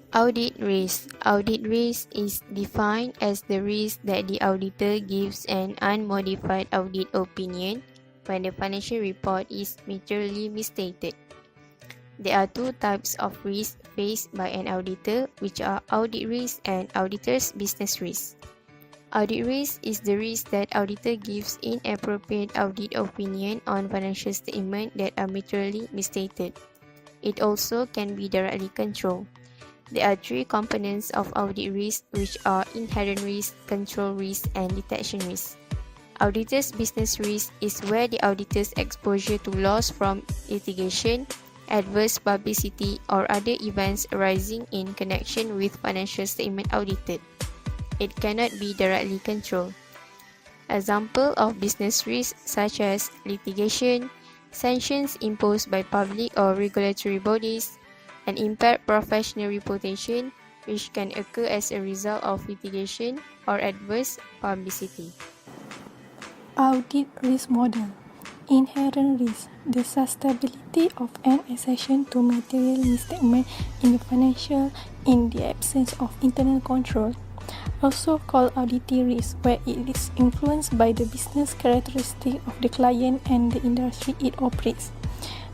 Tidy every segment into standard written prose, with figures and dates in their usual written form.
Audit risk. Audit risk is defined as the risk that the auditor gives an unmodified audit opinion when the financial report is materially misstated. There are two types of risk faced by an auditor, which are audit risk and auditor's business risk. Audit risk is the risk that auditor gives inappropriate audit opinion on financial statements that are materially misstated. It also can be directly controlled. There are three components of audit risk, which are inherent risk, control risk, and detection risk. Auditor's business risk is where the auditor's exposure to loss from litigation, adverse publicity, or other events arising in connection with financial statement audited. It cannot be directly controlled. Examples of business risks such as litigation, sanctions imposed by public or regulatory bodies, and impaired professional reputation, which can occur as a result of litigation or adverse publicity. Audit risk model. Inherent risk. The susceptibility of an exception to material misstatement in the financial in the absence of internal control. Also called audit risk, where it is influenced by the business characteristic of the client and the industry it operates.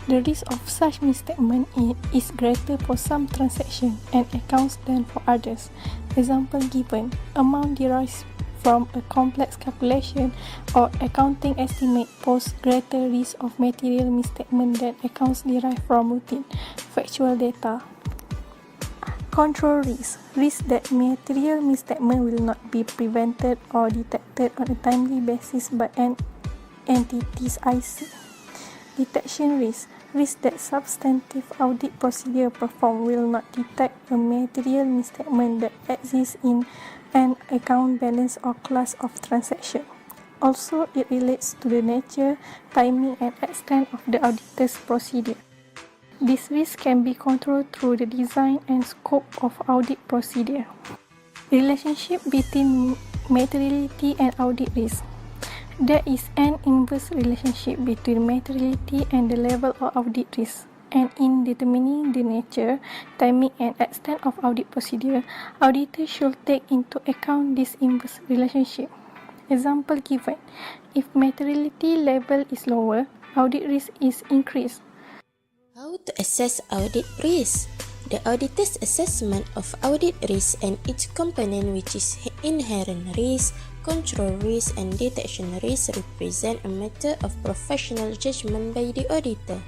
The risk of such misstatement is greater for some transactions and accounts than for others. Example given: amount derived from a complex calculation or accounting estimate pose greater risk of material misstatement than accounts derived from routine, factual data. Control risk. Risk that material misstatement will not be prevented or detected on a timely basis by an entity's IC. Detection risk. Risk that substantive audit procedure performed will not detect a material misstatement that exists in an account balance or class of transaction. Also, it relates to the nature, timing, and extent of the auditor's procedure. This risk can be controlled through the design and scope of audit procedure. Relationship between materiality and audit risk. There is an inverse relationship between materiality and the level of audit risk, and in determining the nature, timing, and extent of audit procedure, auditors should take into account this inverse relationship. Example given: if materiality level is lower, audit risk is increased. How to assess audit risk? The auditor's assessment of audit risk and its component, which is inherent risk, control risk, and detection risk, represent a matter of professional judgment by the auditor.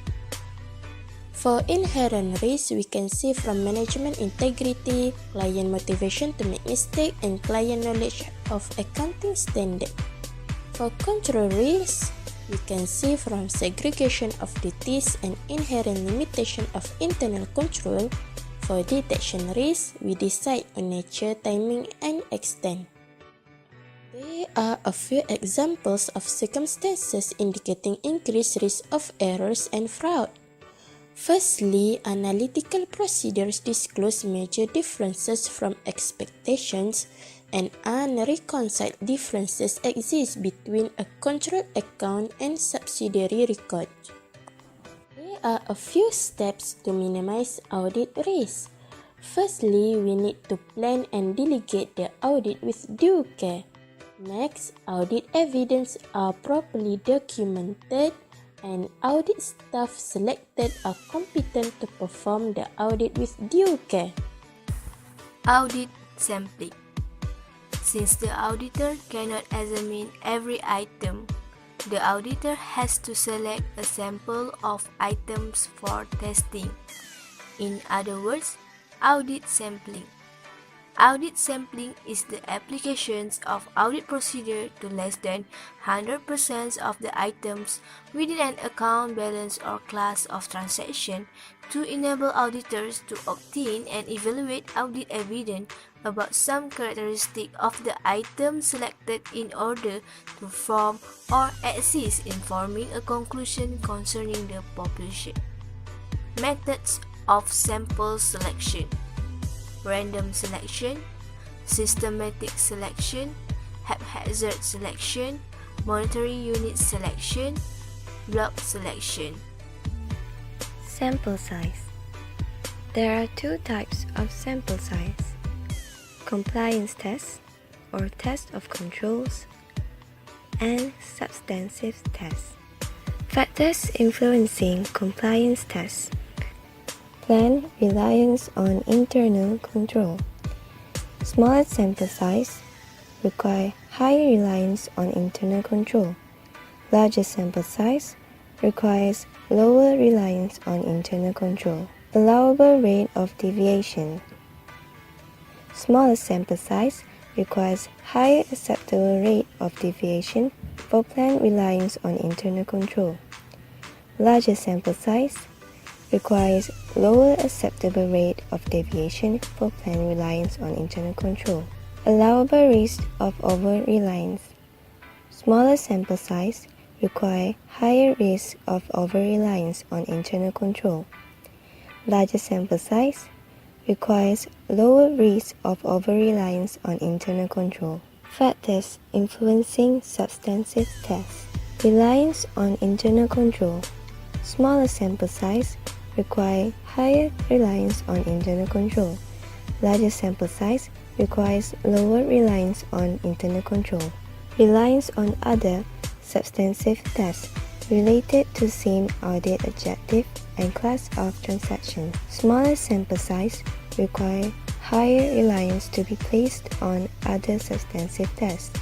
For inherent risk, we can see from management integrity, client motivation to make mistake, and client knowledge of accounting standard. For control risk, we can see from segregation of duties and inherent limitation of internal control. For detection risk, we decide on nature, timing, and extent. There are a few examples of circumstances indicating increased risk of errors and fraud. Firstly, analytical procedures disclose major differences from expectations, and unreconciled differences exist between a control account and subsidiary record. There are a few steps to minimize audit risk. Firstly, we need to plan and delegate the audit with due care. Next, audit evidence are properly documented, and audit staff selected are competent to perform the audit with due care. Audit sampling. Since the auditor cannot examine every item, the auditor has to select a sample of items for testing. In other words, audit sampling. Audit sampling is the application of audit procedure to less than 100% of the items within an account balance or class of transaction to enable auditors to obtain and evaluate audit evidence about some characteristic of the item selected in order to form or assist in forming a conclusion concerning the population. Methods of sample selection: random selection, systematic selection, haphazard selection, monetary unit selection, block selection. Sample size. There are two types of sample size: compliance tests or test of controls, and substantive tests. Factors influencing compliance tests: planned reliance on internal control. Smaller sample size require higher reliance on internal control. Larger sample size requires lower reliance on internal control. Allowable rate of deviation. Smaller sample size requires higher acceptable rate of deviation for planned reliance on internal control. Larger sample size requires lower acceptable rate of deviation for planned reliance on internal control. Allowable risk of over-reliance. Smaller sample size require higher risk of over-reliance on internal control. Larger sample size requires lower risk of over-reliance on internal control. Factors influencing substantive tests. Reliance on internal control. Smaller sample size require higher reliance on internal control. Larger sample size requires lower reliance on internal control. Reliance on other substantive tests related to same audit objective and class of transaction. Smaller sample size require higher reliance to be placed on other substantive tests.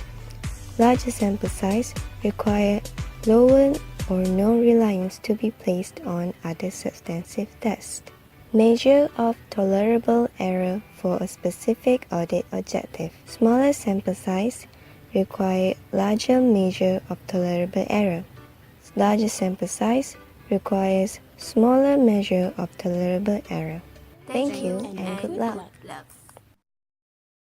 Larger sample size require lower or no reliance to be placed on other substantive tests. Measure of tolerable error for a specific audit objective. Smaller sample size require larger measure of tolerable error. Larger sample size requires smaller measure of tolerable error. Thank you and good luck.